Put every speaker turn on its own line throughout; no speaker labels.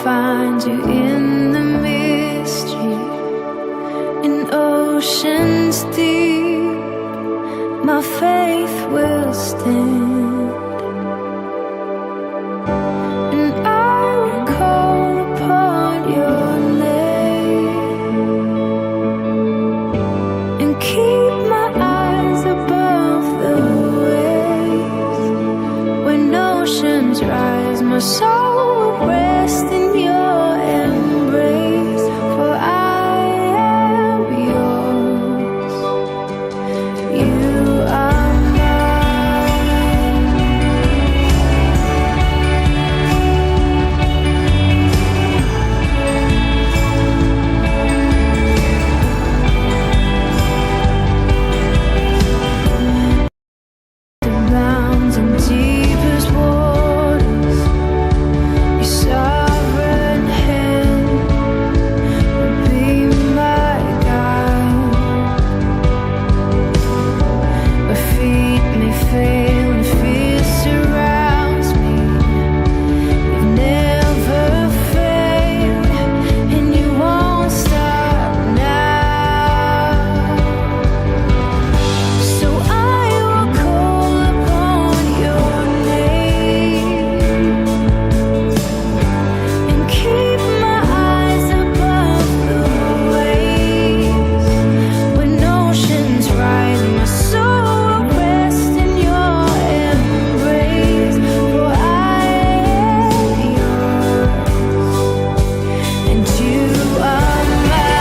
find you in the mystery, in oceans deep. My faith will stand, and I will call upon your name and keep my eyes above the waves. When oceans rise, my soul will rest in your embrace, for I am yours. You are the bounds and deepest waters. Your sovereign hand will be my guide. My feet may fail and fear surrounds me. You've never failed, and you won't stop now. So I will call upon your name and keep my eyes above the waves. When oceans rise, my soul will rest in your embrace, for I am yours, and you are mine,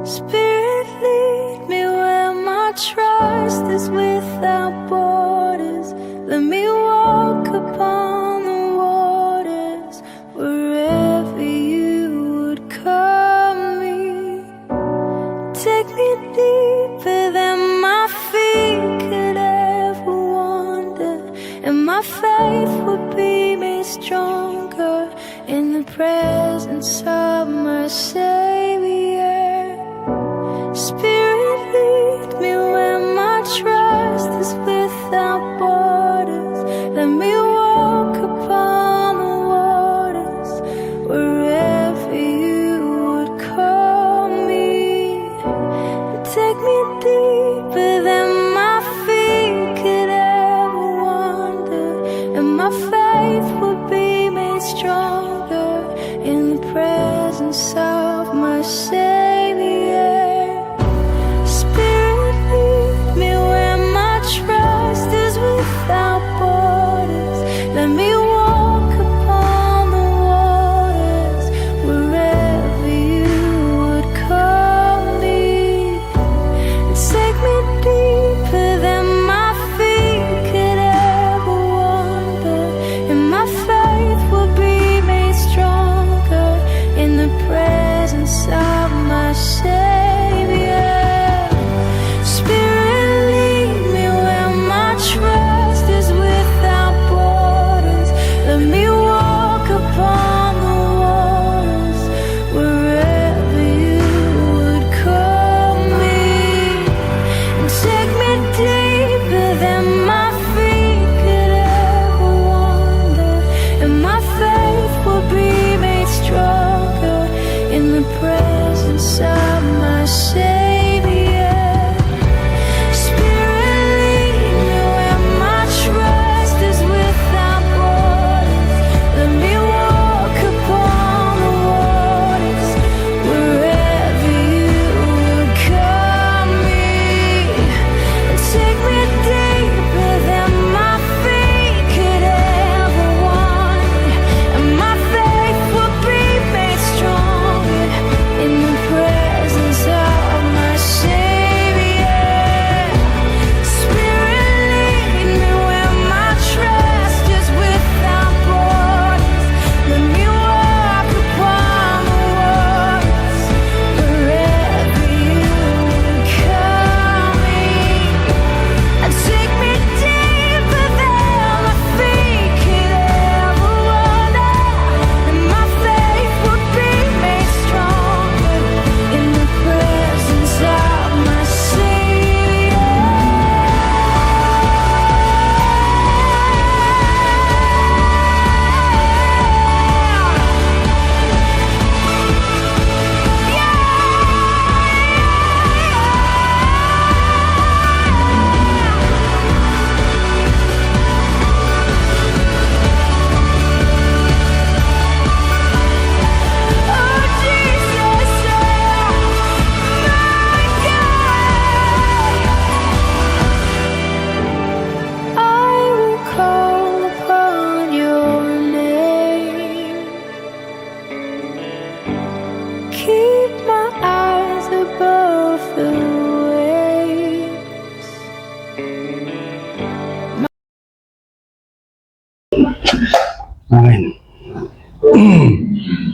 Spirit, lead me where my trust is without borders. Let me walk upon the waters wherever you would call me. Take me deeper than my feet could ever wander, and my faith would be made stronger in the presence of my Savior. Spirit, lead me where my trust is with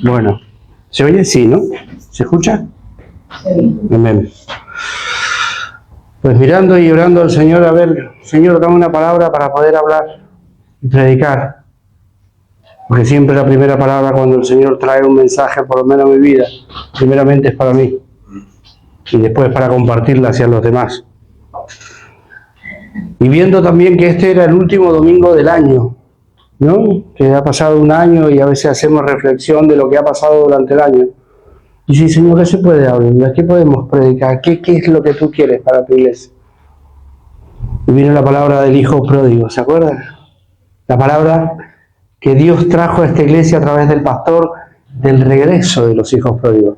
Bueno, ¿se oye? Sí, ¿no? ¿Se escucha? Sí. Amén. Pues mirando y orando al Señor, a ver, Señor, dame una palabra para poder hablar y predicar. Porque siempre la primera palabra cuando el Señor trae un mensaje, por lo menos en mi vida, primeramente es para mí. Y después para compartirla hacia los demás. Y viendo también que este era el último domingo del año, ¿no? Que ha pasado un año y a veces hacemos reflexión de lo que ha pasado durante el año. Y sí, Señor, ¿qué se puede hablar? ¿Qué podemos predicar? ¿Qué es lo que tú quieres para tu iglesia? Y vino la palabra del Hijo Pródigo, ¿se acuerdan? La palabra que Dios trajo a esta iglesia a través del pastor del regreso de los hijos pródigos.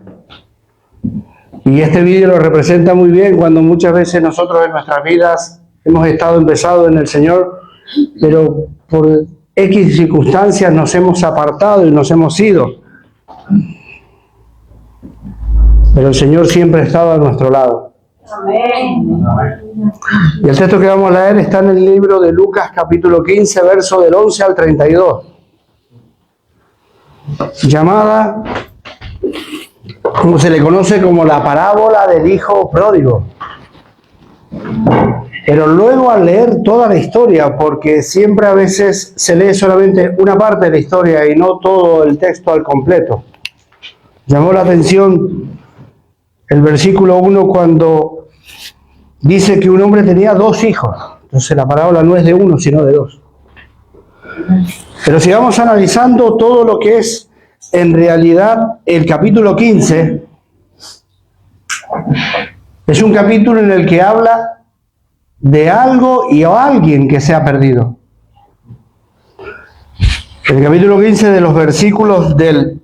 Y este vídeo lo representa muy bien cuando muchas veces nosotros en nuestras vidas hemos estado empezados en el Señor, pero por X circunstancias nos hemos apartado y nos hemos ido. Pero el Señor siempre ha estado a nuestro lado. Amén. Y el texto que vamos a leer está en el libro de Lucas, capítulo 15, verso del 11 al 32. Llamada, como se le conoce, como la parábola del hijo pródigo. Pero luego al leer toda la historia, porque siempre a veces se lee solamente una parte de la historia y no todo el texto al completo, llamó la atención el versículo 1 cuando dice que un hombre tenía 2 hijos. Entonces la parábola no es de uno, sino de 2. Pero si vamos analizando todo lo que es en realidad el capítulo 15, es un capítulo en el que habla de algo y a alguien que se ha perdido. En el capítulo 15, de los versículos del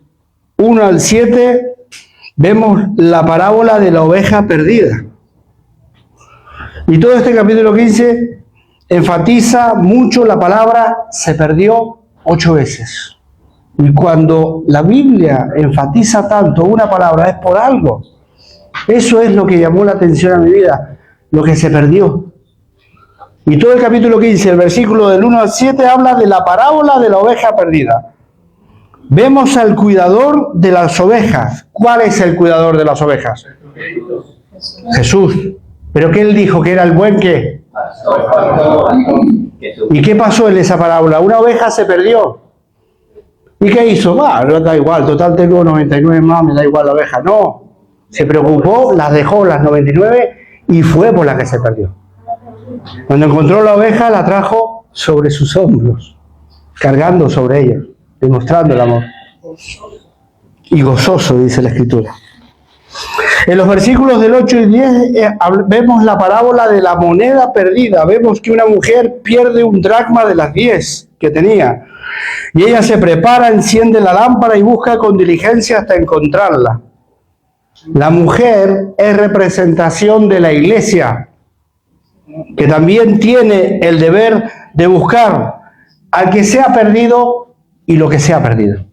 1 al 7, vemos la parábola de la oveja perdida. Y todo este capítulo 15 enfatiza mucho la palabra se perdió 8 veces. Y cuando la Biblia enfatiza tanto una palabra es por algo. Eso es lo que llamó la atención a mi vida, lo que se perdió. Y todo el capítulo 15, el versículo del 1 al 7, habla de la parábola de la oveja perdida. Vemos al cuidador de las ovejas. ¿Cuál es el cuidador de las ovejas? Jesús. ¿Pero qué él dijo? ¿Que era el buen qué? ¿Y qué pasó en esa parábola? Una oveja se perdió. ¿Y qué hizo? No da igual, total tengo 99 más, me da igual la oveja. No, se preocupó, las dejó las 99 y fue por la que se perdió. Cuando encontró la oveja, la trajo sobre sus hombros, cargando sobre ella, demostrando el amor. Y gozoso, dice la Escritura. En los versículos del 8 y 10 vemos la parábola de la moneda perdida. Vemos que una mujer pierde un dracma de las 10 que tenía. Y ella se prepara, enciende la lámpara y busca con diligencia hasta encontrarla. La mujer es representación de la iglesia, que también tiene el deber de buscar al que se ha perdido y lo que se ha perdido.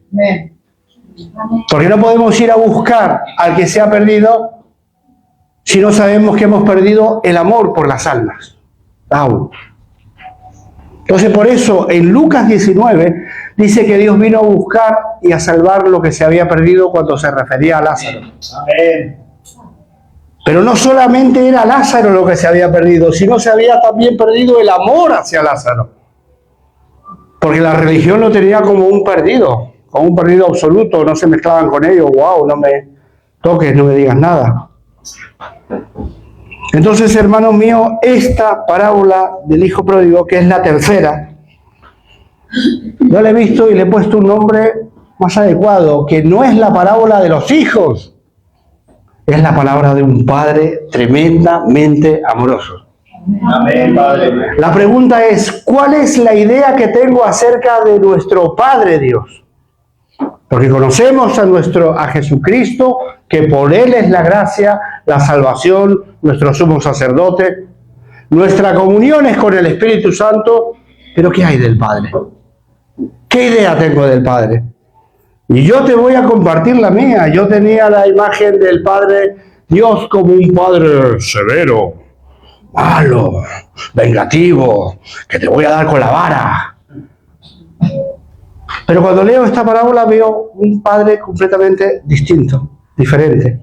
Porque no podemos ir a buscar al que se ha perdido si no sabemos que hemos perdido el amor por las almas. Entonces por eso en Lucas 19 dice que Dios vino a buscar y a salvar lo que se había perdido cuando se refería a Lázaro. Amén. Pero no solamente era Lázaro lo que se había perdido, sino se había también perdido el amor hacia Lázaro. Porque la religión lo tenía como un perdido absoluto, no se mezclaban con ellos. Wow, no me toques, no me digas nada. Entonces, hermanos míos, esta parábola del hijo pródigo, que es la tercera, yo la he visto y le he puesto un nombre más adecuado, que no es la parábola de los hijos, es la palabra de un padre tremendamente amoroso. Amén, Padre. La pregunta es, ¿cuál es la idea que tengo acerca de nuestro Padre Dios? Porque conocemos a Jesucristo, que por Él es la gracia, la salvación, nuestro sumo sacerdote. Nuestra comunión es con el Espíritu Santo, pero ¿qué hay del Padre? ¿Qué idea tengo del Padre? Y yo te voy a compartir la mía. Yo tenía la imagen del Padre Dios como un Padre severo, malo, vengativo, que te voy a dar con la vara. Pero cuando leo esta parábola veo un padre completamente distinto, diferente.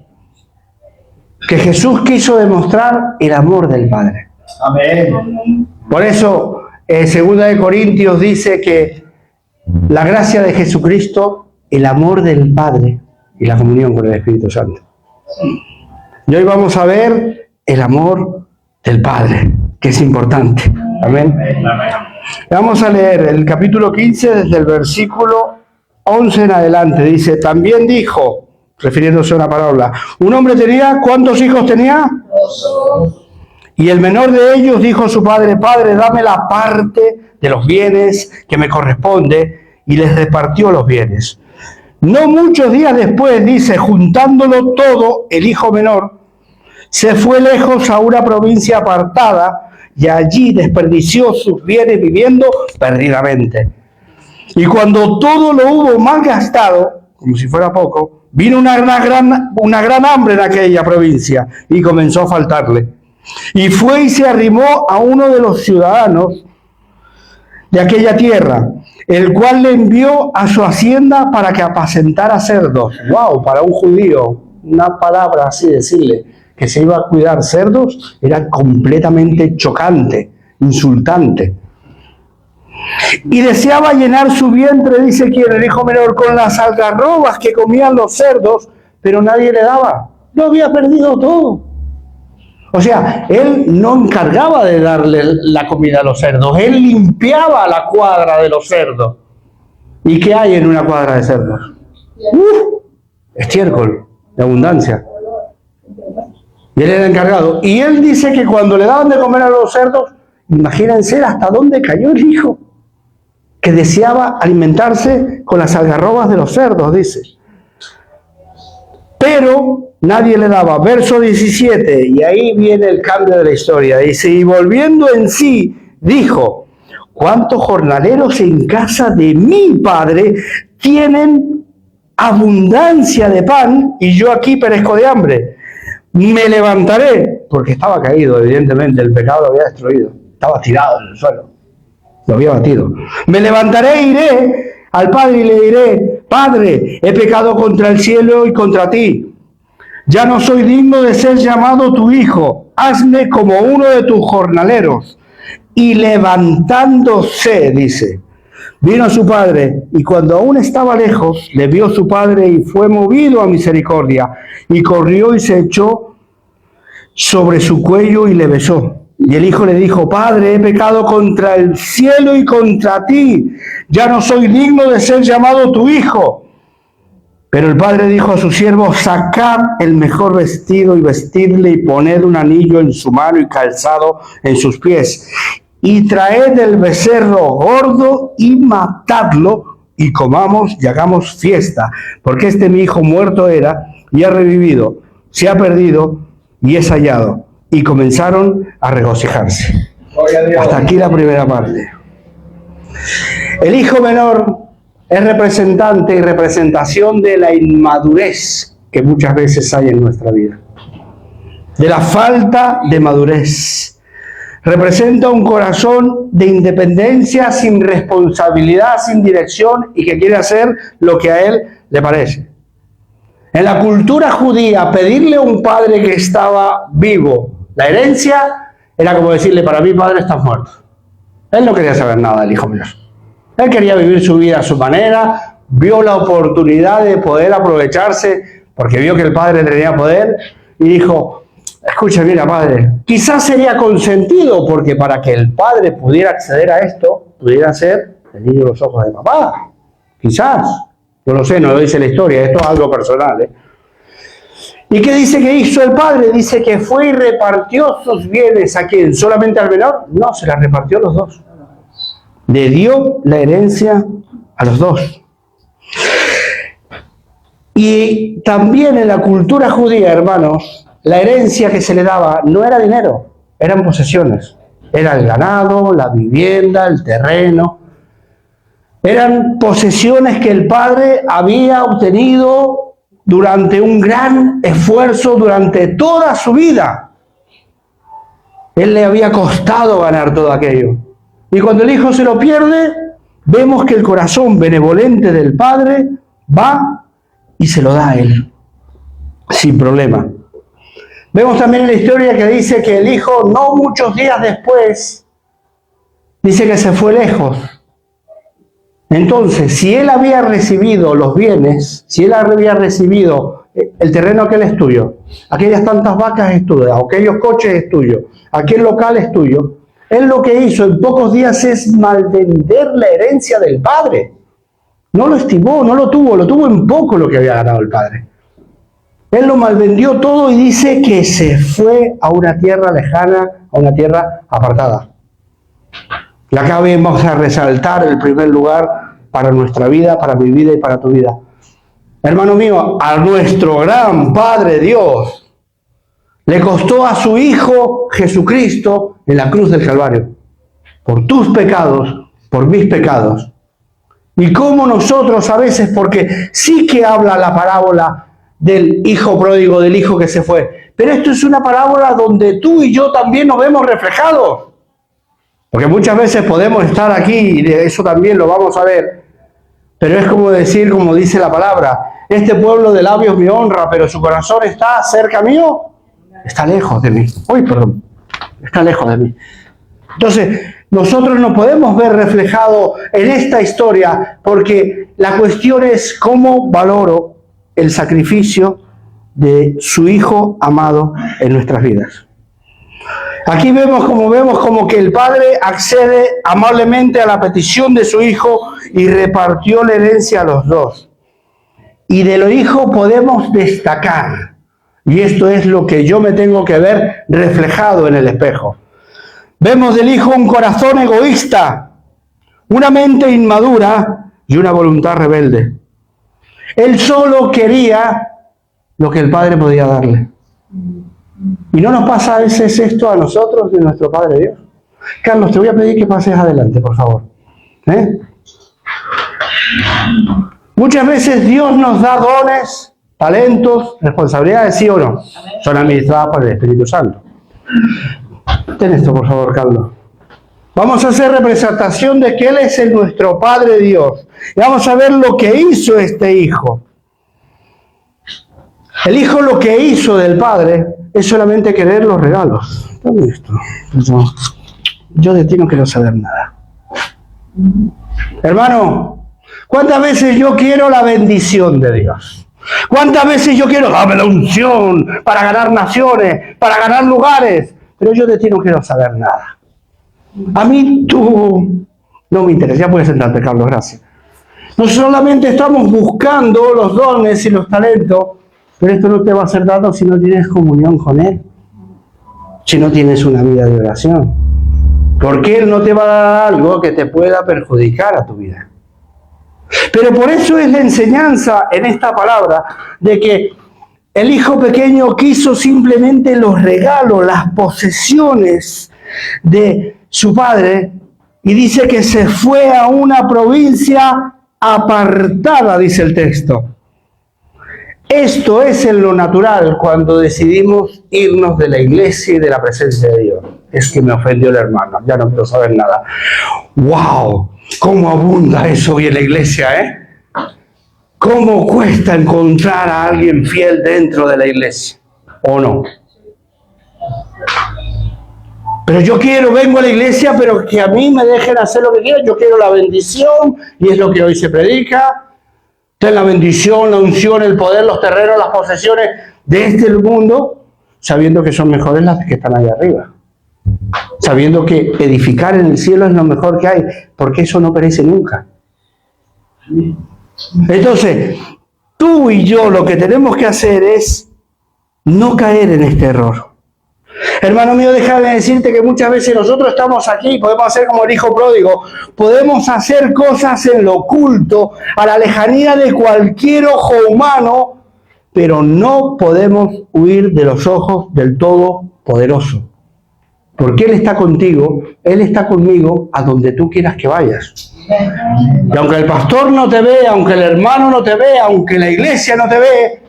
Que Jesús quiso demostrar el amor del Padre.
Amén.
Por eso, 2 Corintios dice que la gracia de Jesucristo, el amor del Padre y la comunión con el Espíritu Santo. Y hoy vamos a ver el amor del Padre, que es importante. Amén. Vamos a leer el capítulo 15 desde el versículo 11 en adelante. Dice, también dijo, refiriéndose a una parábola, un hombre tenía, ¿cuántos hijos tenía?
2.
Y el menor de ellos dijo a su padre, Padre, dame la parte de los bienes que me corresponde, y les repartió los bienes. No muchos días después, dice, juntándolo todo, el hijo menor se fue lejos a una provincia apartada y allí desperdició sus bienes viviendo perdidamente. Y cuando todo lo hubo malgastado, como si fuera poco, vino una gran hambre en aquella provincia y comenzó a faltarle. Y fue y se arrimó a uno de los ciudadanos de aquella tierra, el cual le envió a su hacienda para que apacentara cerdos. ¡Wow! Para un judío, una palabra así decirle que se iba a cuidar cerdos era completamente chocante, insultante. Y deseaba llenar su vientre, dice quien, el hijo menor, con las algarrobas que comían los cerdos, pero nadie le daba. Lo había perdido todo. O sea, él no encargaba de darle la comida a los cerdos, él limpiaba la cuadra de los cerdos. ¿Y qué hay en una cuadra de cerdos? Estiércol, de abundancia. Y él era encargado. Y él dice que cuando le daban de comer a los cerdos, imagínense hasta dónde cayó el hijo, que deseaba alimentarse con las algarrobas de los cerdos, dice. Pero nadie le daba. Verso 17, y ahí viene el cambio de la historia. Dice, y volviendo en sí, dijo, ¿cuántos jornaleros en casa de mi padre tienen abundancia de pan y yo aquí perezco de hambre? Me levantaré, porque estaba caído, evidentemente, el pecado lo había destruido. Estaba tirado en el suelo, lo había batido. Me levantaré e iré al Padre y le diré, Padre, he pecado contra el cielo y contra ti. Ya no soy digno de ser llamado tu hijo. Hazme como uno de tus jornaleros. Y levantándose, dice, vino a su padre, y cuando aún estaba lejos, le vio su padre y fue movido a misericordia, y corrió y se echó sobre su cuello y le besó. Y el hijo le dijo, Padre, he pecado contra el cielo y contra ti. Ya no soy digno de ser llamado tu hijo. Pero el padre dijo a sus siervos, sacad el mejor vestido y vestidle y poned un anillo en su mano y calzado en sus pies. Y traed el becerro gordo y matadlo y comamos y hagamos fiesta. Porque este mi hijo muerto era y ha revivido, se ha perdido y es hallado. Y comenzaron a regocijarse. Hasta aquí la primera parte. El hijo menor es representante y representación de la inmadurez que muchas veces hay en nuestra vida. De la falta de madurez. Representa un corazón de independencia, sin responsabilidad, sin dirección y que quiere hacer lo que a él le parece. En la cultura judía, pedirle a un padre que estaba vivo la herencia era como decirle, para mí, padre, estás muerto. Él no quería saber nada del hijo menor. Él quería vivir su vida a su manera, vio la oportunidad de poder aprovecharse, porque vio que el padre tenía poder, y dijo, escucha, mira, padre, quizás sería consentido, porque para que el padre pudiera acceder a esto, pudiera ser el niño de los ojos de papá. Quizás. No lo sé, no lo dice la historia, esto es algo personal, ¿eh? ¿Y qué dice que hizo el padre? Dice que fue y repartió sus bienes. ¿A quién? ¿Solamente al menor? No, se las repartió a los dos. Le dio la herencia a los dos. Y también en la cultura judía, hermanos, la herencia que se le daba no era dinero, eran posesiones. Era el ganado, la vivienda, el terreno. Eran posesiones que el padre había obtenido durante un gran esfuerzo durante toda su vida. Él le había costado ganar todo aquello. Y cuando el hijo se lo pierde, vemos que el corazón benevolente del Padre va y se lo da a Él, sin problema. Vemos también en la historia que dice que el Hijo, no muchos días después, dice que se fue lejos. Entonces, si Él había recibido los bienes, si Él había recibido el terreno aquel es tuyo, aquellas tantas vacas es tuya, aquellos coches es tuyo, aquel local es tuyo, Él lo que hizo en pocos días es malvender la herencia del Padre. No lo estimó, no lo tuvo en poco lo que había ganado el Padre. Él lo malvendió todo y dice que se fue a una tierra lejana, a una tierra apartada. Y acá vamos a resaltar el primer lugar para nuestra vida, para mi vida y para tu vida. Hermano mío, a nuestro gran Padre Dios le costó a su Hijo Jesucristo en la cruz del Calvario. Por tus pecados, por mis pecados. Y como nosotros a veces, porque sí que habla la parábola del hijo pródigo, del hijo que se fue. Pero esto es una parábola donde tú y yo también nos vemos reflejados. Porque muchas veces podemos estar aquí y de eso también lo vamos a ver. Pero es como decir, como dice la palabra, este pueblo de labios me honra, pero su corazón está cerca mío, está lejos de mí. Uy, perdón, está lejos de mí. Entonces, nosotros nos podemos ver reflejados en esta historia porque la cuestión es cómo valoro el sacrificio de su Hijo amado en nuestras vidas. Aquí vemos como que el Padre accede amablemente a la petición de su Hijo y repartió la herencia a los dos. Y de lo Hijo podemos destacar, y esto es lo que yo me tengo que ver reflejado en el espejo. Vemos del Hijo un corazón egoísta, una mente inmadura y una voluntad rebelde. Él solo quería lo que el Padre podía darle. ¿Y no nos pasa a veces esto a nosotros de nuestro Padre Dios? Carlos, te voy a pedir que pases adelante, por favor. Muchas veces Dios nos da dones, talentos, responsabilidades, ¿sí o no? Son administradas por el Espíritu Santo. Ten esto, por favor, Carlos. Vamos a hacer representación de que Él es nuestro Padre Dios. Y vamos a ver lo que hizo este Hijo. El Hijo lo que hizo del Padre es solamente querer los regalos. Dame esto. Yo de ti no quiero saber nada. Hermano, ¿cuántas veces yo quiero la bendición de Dios? ¿Cuántas veces yo quiero dame la unción para ganar naciones, para ganar lugares? Pero yo de ti no quiero saber nada. A mí tú no me interesa. Ya puedes sentarte, Carlos, gracias. No solamente estamos buscando los dones y los talentos, pero esto no te va a ser dado si no tienes comunión con Él, si no tienes una vida de oración. Porque Él no te va a dar algo que te pueda perjudicar a tu vida. Pero por eso es la enseñanza en esta palabra de que el hijo pequeño quiso simplemente los regalos, las posesiones de su padre, y dice que se fue a una provincia apartada, dice el texto. Esto es en lo natural cuando decidimos irnos de la iglesia y de la presencia de Dios. Es que me ofendió el hermano, ya no quiero saber nada. ¡Wow! ¿Cómo abunda eso hoy en la iglesia, eh? ¿Cómo cuesta encontrar a alguien fiel dentro de la iglesia? ¿O no? Pero yo vengo a la iglesia, pero que a mí me dejen hacer lo que quiera. Yo quiero la bendición, y es lo que hoy se predica. Ten la bendición, la unción, el poder, los terrenos, las posesiones de este mundo, sabiendo que son mejores las que están allá arriba. Sabiendo que edificar en el cielo es lo mejor que hay, porque eso no perece nunca. Entonces, tú y yo lo que tenemos que hacer es no caer en este error. Hermano mío, déjame decirte que muchas veces nosotros estamos aquí, podemos hacer como el hijo pródigo, podemos hacer cosas en lo oculto, a la lejanía de cualquier ojo humano, pero no podemos huir de los ojos del Todopoderoso. Porque Él está contigo, Él está conmigo a donde tú quieras que vayas. Y aunque el pastor no te ve, aunque el hermano no te ve, aunque la iglesia no te ve,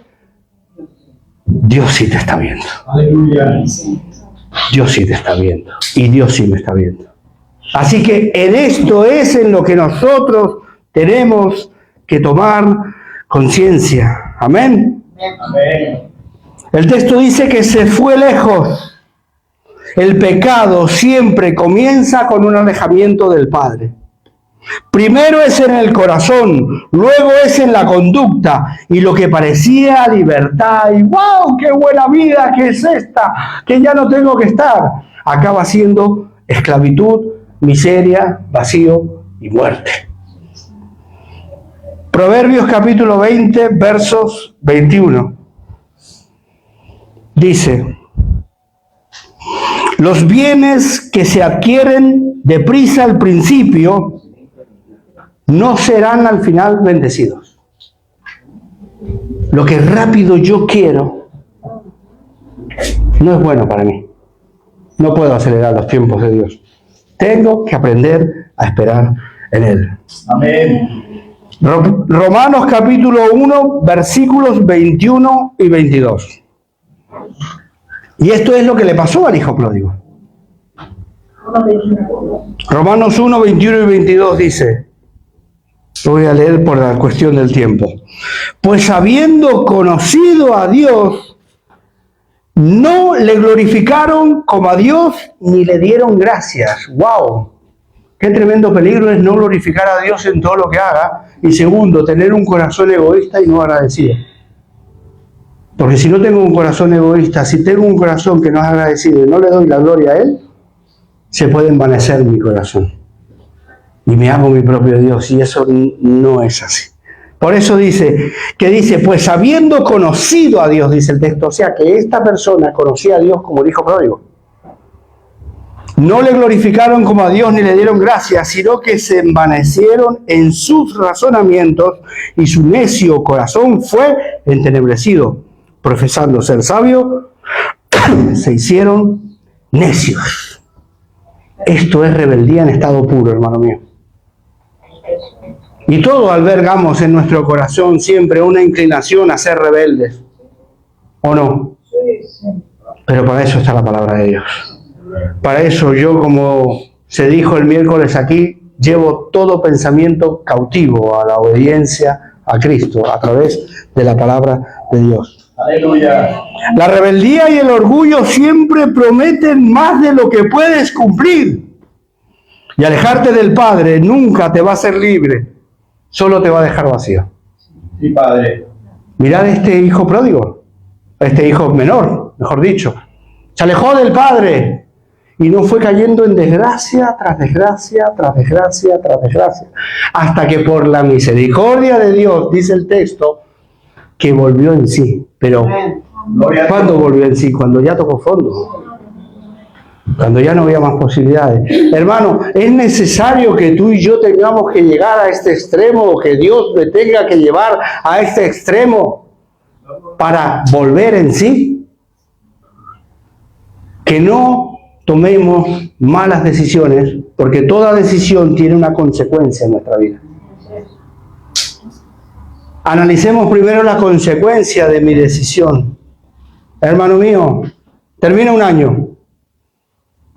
Dios sí te está viendo.
Aleluya.
Dios sí te está viendo. Y Dios sí me está viendo. Así que en esto es en lo que nosotros tenemos que tomar conciencia. Amén.
Amén.
El texto dice que se fue lejos. El pecado siempre comienza con un alejamiento del Padre. Primero es en el corazón, luego es en la conducta, y lo que parecía libertad y ¡wow! ¡Qué buena vida que es esta! Que ya no tengo que estar. Acaba siendo esclavitud, miseria, vacío y muerte. Proverbios capítulo 20, versos 21. Dice: los bienes que se adquieren deprisa al principio no serán al final bendecidos. Lo que rápido yo quiero no es bueno para mí. No puedo acelerar los tiempos de Dios. Tengo que aprender a esperar en Él.
Amén.
Romanos capítulo 1, versículos 21 y 22. Y esto es lo que le pasó al hijo pródigo. Romanos 1, 21 y 22 dice, lo voy a leer por la cuestión del tiempo. Pues habiendo conocido a Dios, no le glorificaron como a Dios ni le dieron gracias. ¡Wow! Qué tremendo peligro es no glorificar a Dios en todo lo que haga. Y segundo, tener un corazón egoísta y no agradecido. Porque si no tengo un corazón egoísta, si tengo un corazón que no es agradecido y no le doy la gloria a Él, se puede envanecer mi corazón. Y me hago mi propio Dios, y eso no es así. Por eso dice, pues habiendo conocido a Dios, dice el texto, o sea que esta persona conocía a Dios como el hijo pródigo. No le glorificaron como a Dios ni le dieron gracias, sino que se envanecieron en sus razonamientos y su necio corazón fue entenebrecido. Profesando ser sabio, se hicieron necios. Esto es rebeldía en estado puro, hermano mío. Y todos albergamos en nuestro corazón siempre una inclinación a ser rebeldes, ¿o no? Pero para eso está la palabra de Dios. Para eso yo, como se dijo el miércoles aquí, llevo todo pensamiento cautivo a la obediencia a Cristo a través de la palabra de Dios.
Aleluya.
La rebeldía y el orgullo siempre prometen más de lo que puedes cumplir. Y alejarte del Padre nunca te va a hacer libre, solo te va a dejar vacío.
Sí, Padre.
Mirad este hijo pródigo, este hijo menor, mejor dicho. Se alejó del Padre y no fue cayendo en desgracia tras desgracia, tras desgracia, tras desgracia. Hasta que por la misericordia de Dios, dice el texto, que volvió en sí. Pero, ¿cuándo volvió en sí? Cuando ya tocó fondo. Cuando ya no había más posibilidades. Hermano, es necesario que tú y yo tengamos que llegar a este extremo, que Dios me tenga que llevar a este extremo para volver en sí. Que no tomemos malas decisiones, porque toda decisión tiene una consecuencia en nuestra vida. Analicemos primero la consecuencia de mi decisión. Hermano mío, termina un año.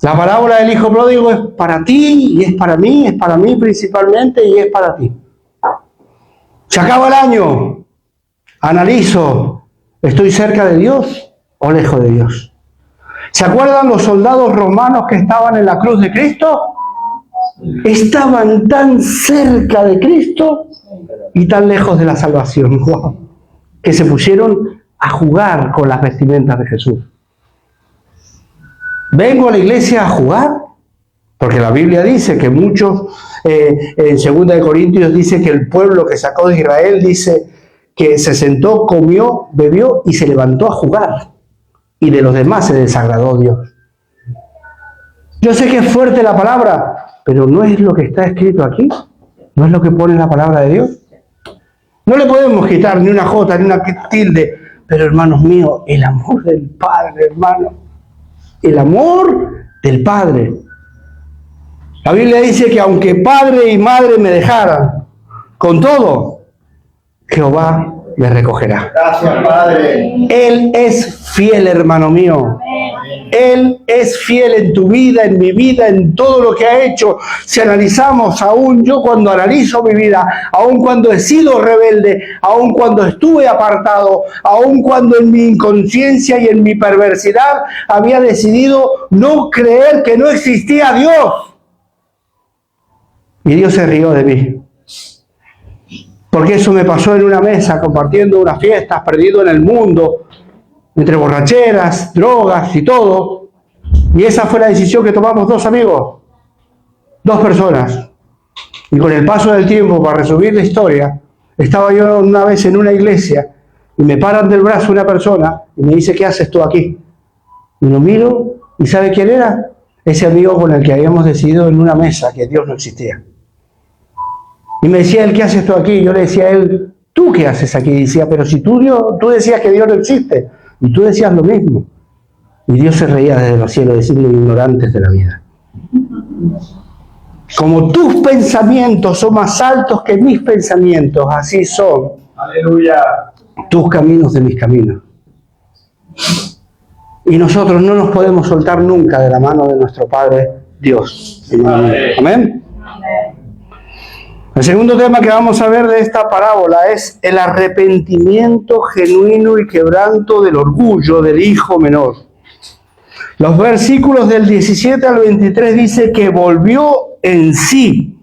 La parábola del hijo pródigo es para ti y es para mí principalmente y es para ti. Se acaba el año. Analizo, ¿estoy cerca de Dios o lejos de Dios? ¿Se acuerdan los soldados romanos que estaban en la cruz de Cristo? Estaban tan cerca de Cristo y tan lejos de la salvación. ¡Wow! Que se pusieron a jugar con las vestimentas de Jesús. ¿Vengo a la iglesia a jugar? Porque la Biblia dice que muchos, en 2 Corintios dice que el pueblo que sacó de Israel, dice que se sentó, comió, bebió y se levantó a jugar. Y de los demás se desagradó Dios. Yo sé que es fuerte la palabra, pero ¿no es lo que está escrito aquí? ¿No es lo que pone la palabra de Dios? No le podemos quitar ni una jota, ni una tilde. Pero hermanos míos, el amor del Padre, hermano. El amor del Padre. La Biblia dice que aunque padre y madre me dejaran, con todo, Jehová me recogerá.
Gracias, Padre.
Él es fiel, hermano mío. Él es fiel en tu vida, en mi vida, en todo lo que ha hecho. Si analizamos, aún yo cuando analizo mi vida, aún cuando he sido rebelde, aún cuando estuve apartado, aún cuando en mi inconsciencia y en mi perversidad había decidido no creer que no existía Dios. Y Dios se rió de mí. Porque eso me pasó en una mesa, compartiendo unas fiestas, perdido en el mundo, entre borracheras, drogas y todo. Y esa fue la decisión que tomamos dos amigos, dos personas. Y con el paso del tiempo, para resumir la historia, estaba yo una vez en una iglesia y me paran del brazo una persona y me dice, ¿qué haces tú aquí? Y lo miro y ¿sabe quién era? Ese amigo con el que habíamos decidido en una mesa que Dios no existía. Y me decía él, ¿qué haces tú aquí? Y yo le decía a él, ¿tú qué haces aquí? Y decía, pero si tú decías que Dios no existe, y tú decías lo mismo. Y Dios se reía desde los cielos, decirle ignorantes de la vida. Como tus pensamientos son más altos que mis pensamientos, así son.
Aleluya.
Tus caminos de mis caminos. Y nosotros no nos podemos soltar nunca de la mano de nuestro Padre Dios. Amén. El segundo tema que vamos a ver de esta parábola es el arrepentimiento genuino y quebranto del orgullo del hijo menor. Los versículos del 17 al 23 dice que volvió en sí.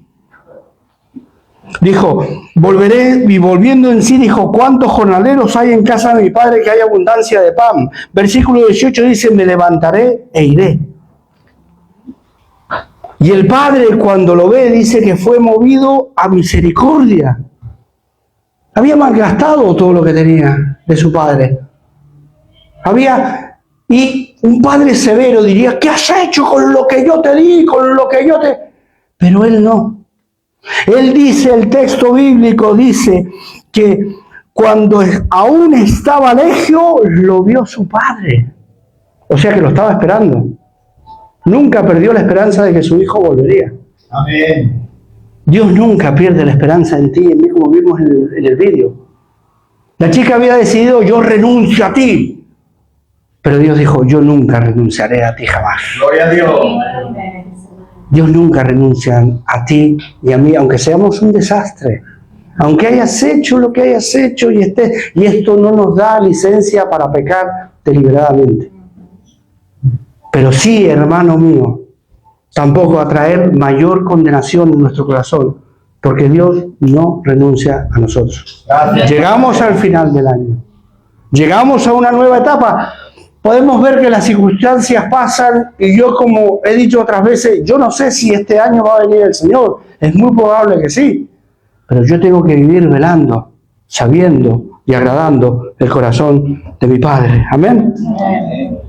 Dijo, volveré, y volviendo en sí dijo, ¿cuántos jornaleros hay en casa de mi padre que hay abundancia de pan? Versículo 18 dice, me levantaré e iré. Y el padre cuando lo ve dice que fue movido a misericordia. Había malgastado todo lo que tenía de su padre. Y un padre severo diría, ¿qué has hecho con lo que yo te di, con lo que yo te...? Pero él no. Él dice, el texto bíblico dice que cuando aún estaba lejos, lo vio su padre. O sea que lo estaba esperando. Nunca perdió la esperanza de que su hijo volvería.
Amén.
Dios nunca pierde la esperanza en ti y en mí, como vimos en el vídeo. La chica había decidido, yo renuncio a ti. Pero Dios dijo, yo nunca renunciaré a ti jamás.
Gloria a Dios.
Dios nunca renuncia a ti y a mí, aunque seamos un desastre. Aunque hayas hecho lo que hayas hecho y esto no nos da licencia para pecar deliberadamente. Pero sí, hermano mío, tampoco a traer mayor condenación en nuestro corazón, porque Dios no renuncia a nosotros.
Gracias.
Llegamos al final del año, llegamos a una nueva etapa. Podemos ver que las circunstancias pasan y yo, como he dicho otras veces, yo no sé si este año va a venir el Señor, es muy probable que sí, pero yo tengo que vivir velando, sabiendo y agradando el corazón de mi Padre. Amén.
Amén.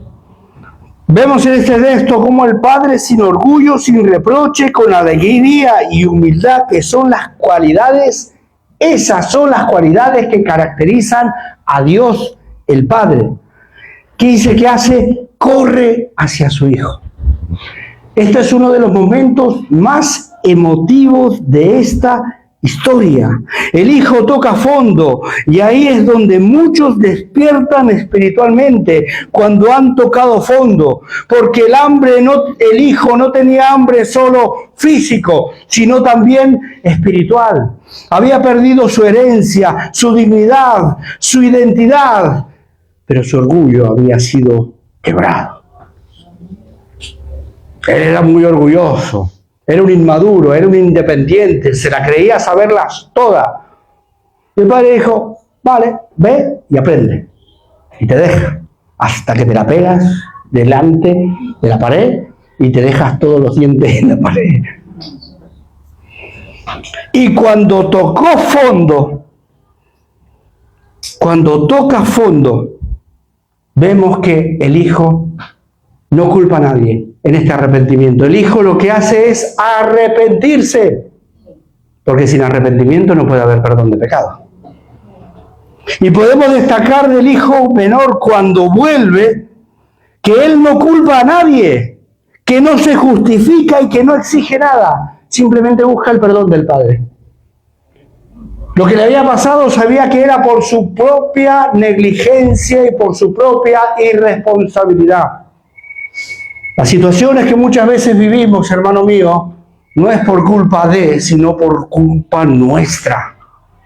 Vemos en este texto cómo el Padre, sin orgullo, sin reproche, con alegría y humildad, que son las cualidades, esas son las cualidades que caracterizan a Dios el Padre. ¿Qué dice que hace? Corre hacia su Hijo. Este es uno de los momentos más emotivos de esta historia. El Hijo toca fondo y ahí es donde muchos despiertan espiritualmente, cuando han tocado fondo, porque el Hijo no tenía hambre solo físico, sino también espiritual. Había perdido su herencia, su dignidad, su identidad, pero su orgullo había sido quebrado. Él era muy orgulloso. Era un inmaduro, era un independiente, se la creía saberlas todas. Y el padre dijo, vale, ve y aprende. Y te deja, hasta que te la pegas delante de la pared y te dejas todos los dientes en la pared. Y cuando toca fondo, vemos que el Hijo no culpa a nadie en este arrepentimiento. El Hijo lo que hace es arrepentirse, porque sin arrepentimiento no puede haber perdón de pecado. Y podemos destacar del Hijo menor cuando vuelve, que Él no culpa a nadie, que no se justifica y que no exige nada, simplemente busca el perdón del Padre. Lo que le había pasado sabía que era por su propia negligencia y por su propia irresponsabilidad. Las situaciones que muchas veces vivimos, hermano mío, no es por culpa de, sino por culpa nuestra,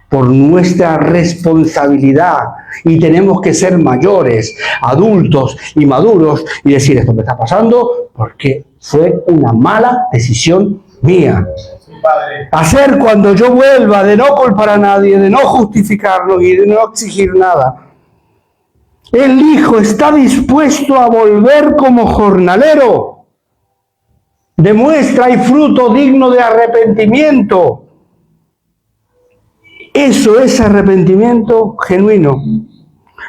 por nuestra responsabilidad. Y tenemos que ser mayores, adultos y maduros y decir, esto me está pasando porque fue una mala decisión mía.
Padre.
Hacer cuando yo vuelva de no culpar a nadie, de no justificarlo y de no exigir nada. El hijo está dispuesto a volver como jornalero. Demuestra y fruto digno de arrepentimiento. Eso es arrepentimiento genuino.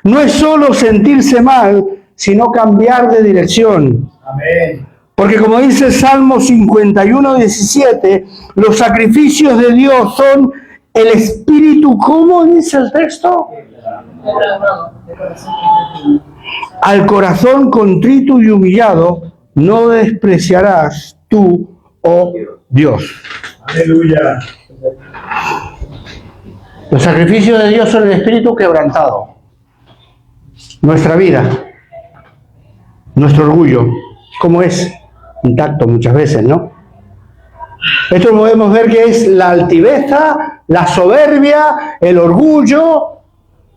No es solo sentirse mal, sino cambiar de dirección.
Amén.
Porque como dice el Salmo 51:17, los sacrificios de Dios son el espíritu, ¿cómo dice el texto? Al corazón contrito y humillado no despreciarás tú, oh Dios.
Aleluya.
Los sacrificios de Dios son el espíritu quebrantado. Nuestra vida, nuestro orgullo, ¿cómo es? Intacto muchas veces, ¿no? Esto podemos ver que es la altiveza, la soberbia, el orgullo,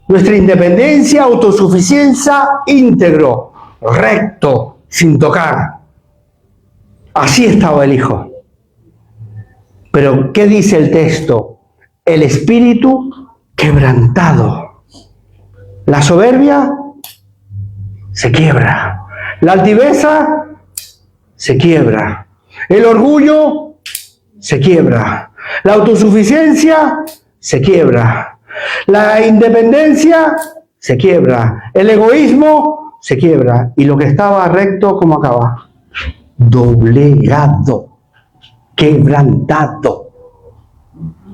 nuestra independencia, autosuficiencia, íntegro, recto, sin tocar. Así estaba el hijo. Pero, ¿qué dice el texto? El espíritu quebrantado. La soberbia se quiebra. La altiveza se quiebra. El orgullo se quiebra. La autosuficiencia se quiebra. La independencia se quiebra. El egoísmo se quiebra. Y lo que estaba recto, ¿cómo acaba? Doblegado. Quebrantado.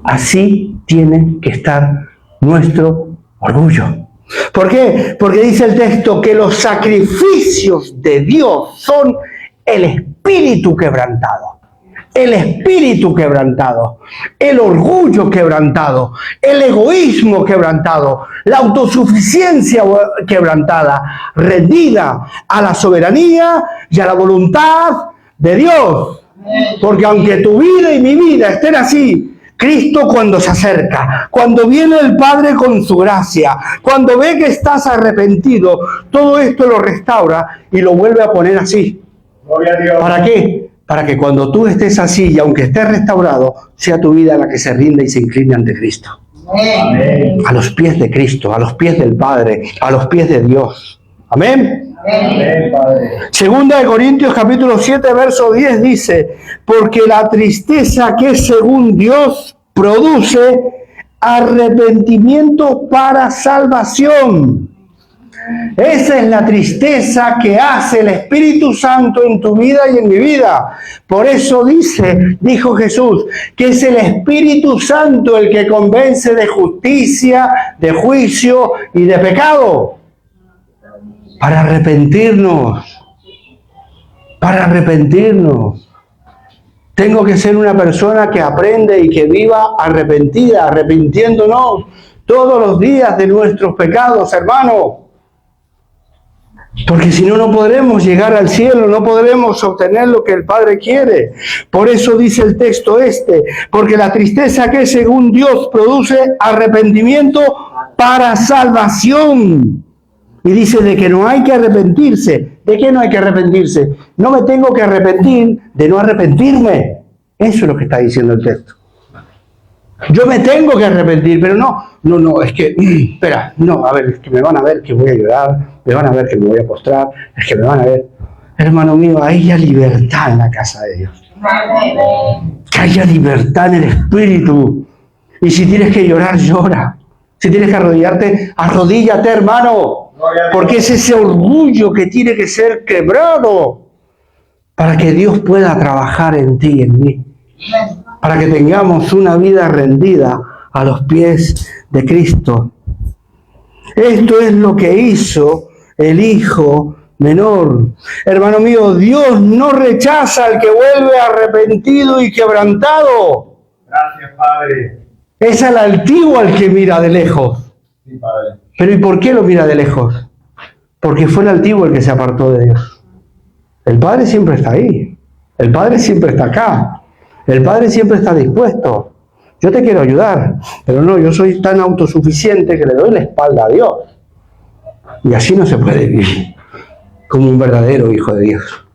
Así tiene que estar nuestro orgullo. ¿Por qué? Porque dice el texto que los sacrificios de Dios son el espíritu quebrantado. El espíritu quebrantado, el orgullo quebrantado, el egoísmo quebrantado, la autosuficiencia quebrantada, rendida a la soberanía y a la voluntad de Dios. Porque aunque tu vida y mi vida estén así, Cristo cuando se acerca, cuando viene el Padre con su gracia, cuando ve que estás arrepentido, todo esto lo restaura y lo vuelve a poner así.
Gloria a Dios.
¿Para qué? Para que cuando tú estés así y aunque estés restaurado, sea tu vida la que se rinda y se incline ante Cristo.
Amén.
A los pies de Cristo, a los pies del Padre, a los pies de Dios. Amén.
Amén, Padre.
Segunda de Corintios capítulo 7, verso 10 dice, porque la tristeza que según Dios produce arrepentimiento para salvación. Esa es la tristeza que hace el Espíritu Santo en tu vida y en mi vida. Por eso dijo Jesús, que es el Espíritu Santo el que convence de justicia, de juicio y de pecado. Para arrepentirnos. Para arrepentirnos. Tengo que ser una persona que aprende y que viva arrepentida, arrepintiéndonos todos los días de nuestros pecados, hermano. Porque si no, no podremos llegar al cielo, no podremos obtener lo que el Padre quiere. Por eso dice el texto porque la tristeza que según Dios produce arrepentimiento para salvación. Y dice de que no hay que arrepentirse. ¿De qué no hay que arrepentirse? No me tengo que arrepentir de no arrepentirme. Eso es lo que está diciendo el texto. Yo me tengo que arrepentir, pero no, es que, espera, no, a ver, es que me van a ver que voy a llorar, me van a ver que me voy a postrar, es que me van a ver. Hermano mío, haya libertad en la casa de Dios. Que haya libertad en el espíritu. Y si tienes que llorar, llora. Si tienes que arrodillarte, arrodíllate, hermano. Porque es ese orgullo que tiene que ser quebrado para que Dios pueda trabajar en ti y en mí. Para que tengamos una vida rendida a los pies de Cristo. Esto es lo que hizo el hijo menor. Hermano mío, Dios no rechaza al que vuelve arrepentido y quebrantado.
Gracias, Padre.
Es al altivo al que mira de lejos.
Sí, Padre.
Pero ¿y por qué lo mira de lejos? Porque fue el altivo el que se apartó de Dios. El Padre siempre está ahí. El Padre siempre está acá. El Padre siempre está dispuesto. Yo te quiero ayudar, pero no, yo soy tan autosuficiente que le doy la espalda a Dios. Y así no se puede vivir como un verdadero hijo de Dios.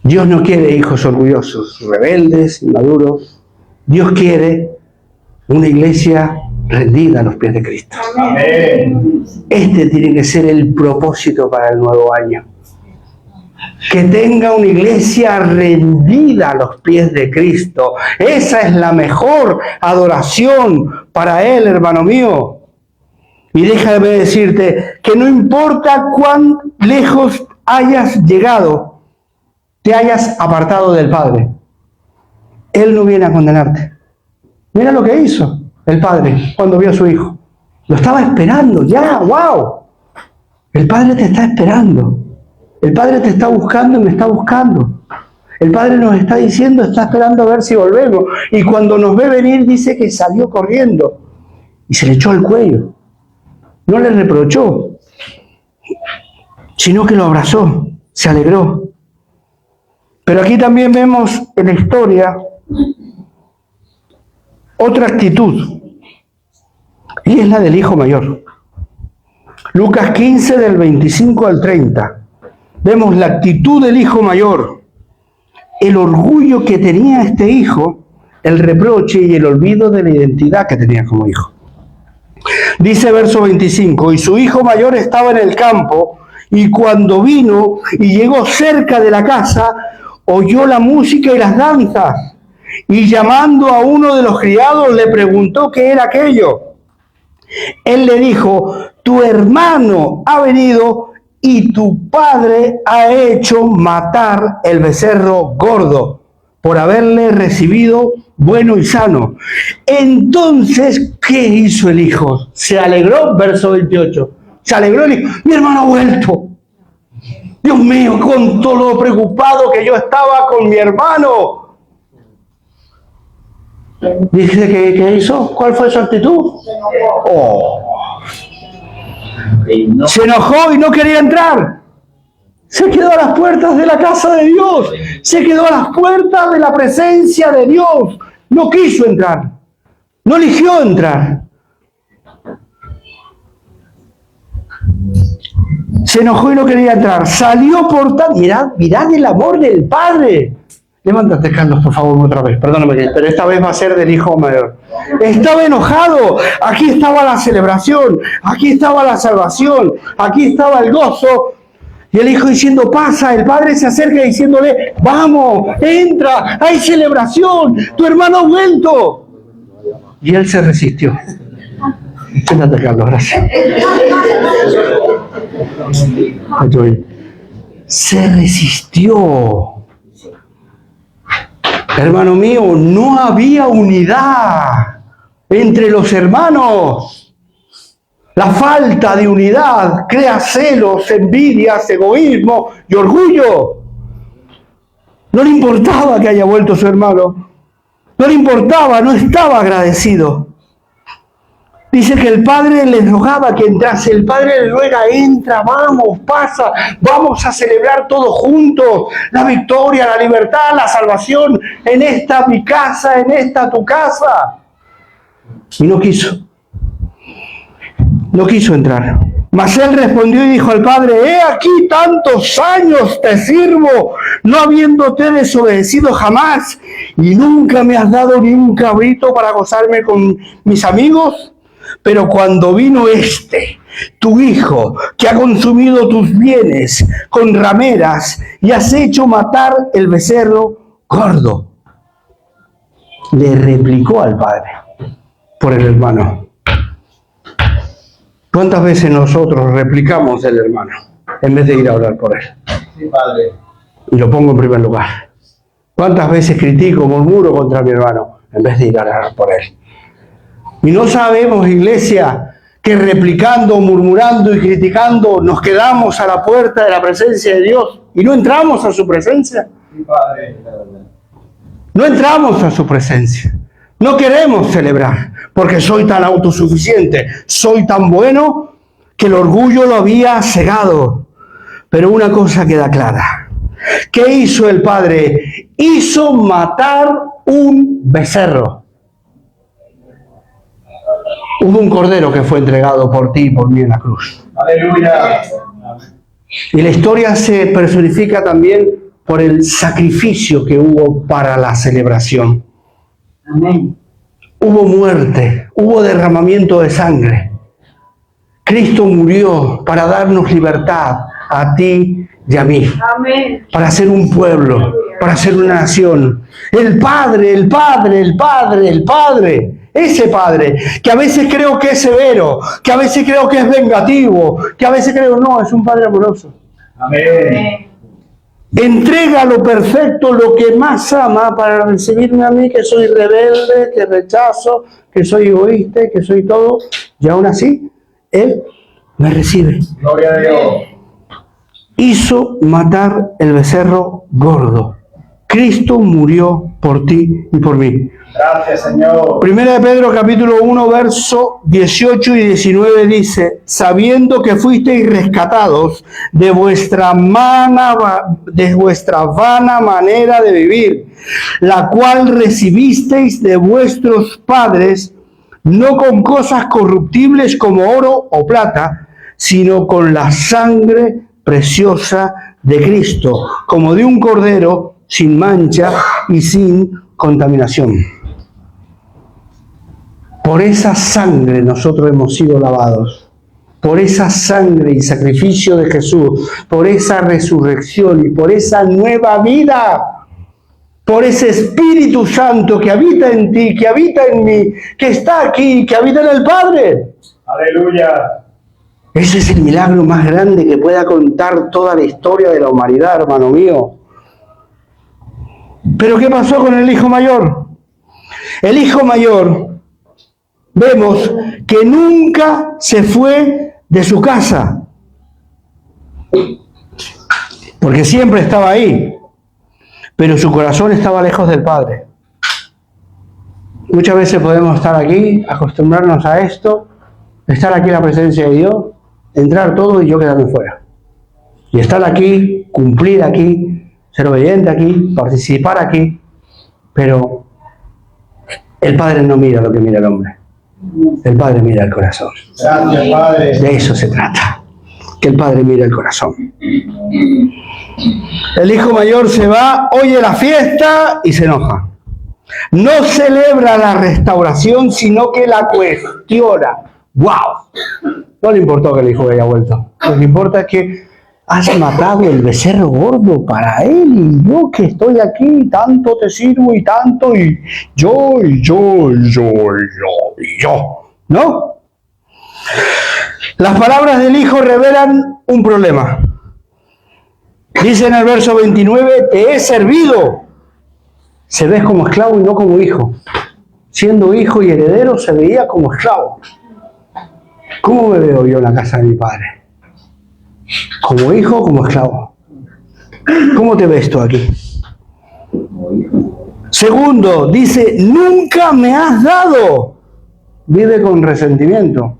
Dios no quiere hijos orgullosos, rebeldes, inmaduros. Dios quiere una iglesia rendida a los pies de Cristo.
Amén.
Este tiene que ser el propósito para el nuevo año. Que tenga una iglesia rendida a los pies de Cristo. Esa es la mejor adoración para Él, hermano mío. Y déjame decirte que no importa cuán lejos hayas llegado, te hayas apartado del Padre, Él no viene a condenarte. Mira lo que hizo el Padre cuando vio a su hijo. Lo estaba esperando, ya, wow. El Padre te está esperando. El Padre te está buscando y me está buscando. El Padre nos está diciendo, está esperando a ver si volvemos. Y cuando nos ve venir, dice que salió corriendo y se le echó al cuello. No le reprochó, sino que lo abrazó, se alegró. Pero aquí también vemos en la historia otra actitud, y es la del hijo mayor. Lucas 15, del 25 al 30. Vemos la actitud del hijo mayor, el orgullo que tenía este hijo, el reproche y el olvido de la identidad que tenía como hijo. Dice verso 25, y su hijo mayor estaba en el campo, y cuando vino y llegó cerca de la casa, oyó la música y las danzas, y llamando a uno de los criados le preguntó qué era aquello. Él le dijo, tu hermano ha venido y tu padre ha hecho matar el becerro gordo por haberle recibido bueno y sano. Entonces, ¿qué hizo el hijo? Se alegró, verso 28. Se alegró el hijo. Mi hermano ha vuelto. Dios mío, con todo lo preocupado que yo estaba con mi hermano. Dice que ¿qué hizo? ¿Cuál fue su actitud? Se enojó y no quería entrar. Se quedó a las puertas de la casa de Dios. Se quedó a las puertas de la presencia de Dios. No quiso entrar. No eligió entrar. Se enojó y no quería entrar. Salió por tal... Mirad el amor del Padre. Levántate, Carlos, por favor, otra vez. Perdóname, pero esta vez va a ser del hijo mayor. Estaba enojado. Aquí estaba la celebración. Aquí estaba la salvación. Aquí estaba el gozo. Y el hijo diciendo, pasa. El padre se acerca diciéndole, vamos, entra, hay celebración. Tu hermano ha vuelto. Y él se resistió. Siéntate, Carlos, gracias. Se resistió. Hermano mío, no había unidad entre los hermanos. La falta de unidad crea celos, envidias, egoísmo y orgullo. No le importaba que haya vuelto su hermano. No le importaba, no estaba agradecido. Dice que el padre le rogaba que entrase. El padre le ruega, entra, vamos, pasa, vamos a celebrar todos juntos la victoria, la libertad, la salvación en esta mi casa, en esta tu casa. Y no quiso. No quiso entrar. Mas él respondió y dijo al padre, he aquí tantos años te sirvo, no habiéndote desobedecido jamás, y nunca me has dado ni un cabrito para gozarme con mis amigos. Pero cuando vino tu hijo, que ha consumido tus bienes con rameras y has hecho matar el becerro gordo, le replicó al padre por el hermano. ¿Cuántas veces nosotros replicamos del hermano en vez de ir a orar por él?
Sí, Padre.
Y lo pongo en primer lugar. ¿Cuántas veces critico, murmuro contra mi hermano en vez de ir a orar por él? Y no sabemos, iglesia, que replicando, murmurando y criticando nos quedamos a la puerta de la presencia de Dios y no entramos a su presencia.
Sí, Padre.
No entramos a su presencia. No queremos celebrar porque soy tan autosuficiente, soy tan bueno que el orgullo lo había cegado. Pero una cosa queda clara. ¿Qué hizo el Padre? Hizo matar un becerro. Hubo un cordero que fue entregado por ti y por mí en la cruz.
Aleluya.
Y la historia se personifica también por el sacrificio que hubo para la celebración.
Amén.
Hubo muerte, hubo derramamiento de sangre. Cristo murió para darnos libertad a ti y a mí.
Amén.
Para ser un pueblo, para ser una nación. El Padre, el Padre, el Padre, el Padre. Ese Padre, que a veces creo que es severo, que a veces creo que es vengativo, que a veces creo no, es un Padre amoroso.
Amén.
Entrega lo perfecto, lo que más ama, para recibirme a mí, que soy rebelde, que rechazo, que soy egoísta, que soy todo. Y aún así, Él me recibe.
Gloria a Dios.
Hizo matar el becerro gordo. Cristo murió por ti y por mí.
Gracias, Señor.
Primera de Pedro capítulo 1, verso 18 y 19 dice: sabiendo que fuisteis rescatados de vuestra vana manera de vivir, la cual recibisteis de vuestros padres, no con cosas corruptibles como oro o plata, sino con la sangre preciosa de Cristo, como de un cordero sin mancha y sin contaminación. Por esa sangre nosotros hemos sido lavados. Por esa sangre y sacrificio de Jesús, por esa resurrección y por esa nueva vida, por ese Espíritu Santo que habita en ti, que habita en mí, que está aquí, que habita en el Padre.
Aleluya.
Ese es el milagro más grande que pueda contar toda la historia de la humanidad, hermano mío. Pero ¿qué pasó con el hijo mayor? El hijo mayor, vemos que nunca se fue de su casa, porque siempre estaba ahí, pero su corazón estaba lejos del Padre. Muchas veces podemos estar aquí, acostumbrarnos a esto, estar aquí en la presencia de Dios, entrar todo y yo quedarme fuera. Y estar aquí, cumplir aquí, ser obediente aquí, participar aquí, pero el Padre no mira lo que mira el hombre. El Padre mira el corazón.
Gracias, Padre.
De eso se trata, que el Padre mira el corazón. El hijo mayor se va, oye la fiesta y se enoja. No celebra la restauración, sino que la cuestiona. ¡Wow! No le importó que el hijo haya vuelto. Lo que importa es que has matado el becerro gordo para él, y yo que estoy aquí, tanto te sirvo y tanto, y yo, ¿no? Las palabras del hijo revelan un problema. Dice en el verso 29, te he servido. Se ve como esclavo y no como hijo. Siendo hijo y heredero se veía como esclavo. ¿Cómo me veo yo en la casa de mi padre? ¿Como hijo o como esclavo? ¿Cómo te ves tú aquí? Segundo, dice, nunca me has dado. Vive con resentimiento.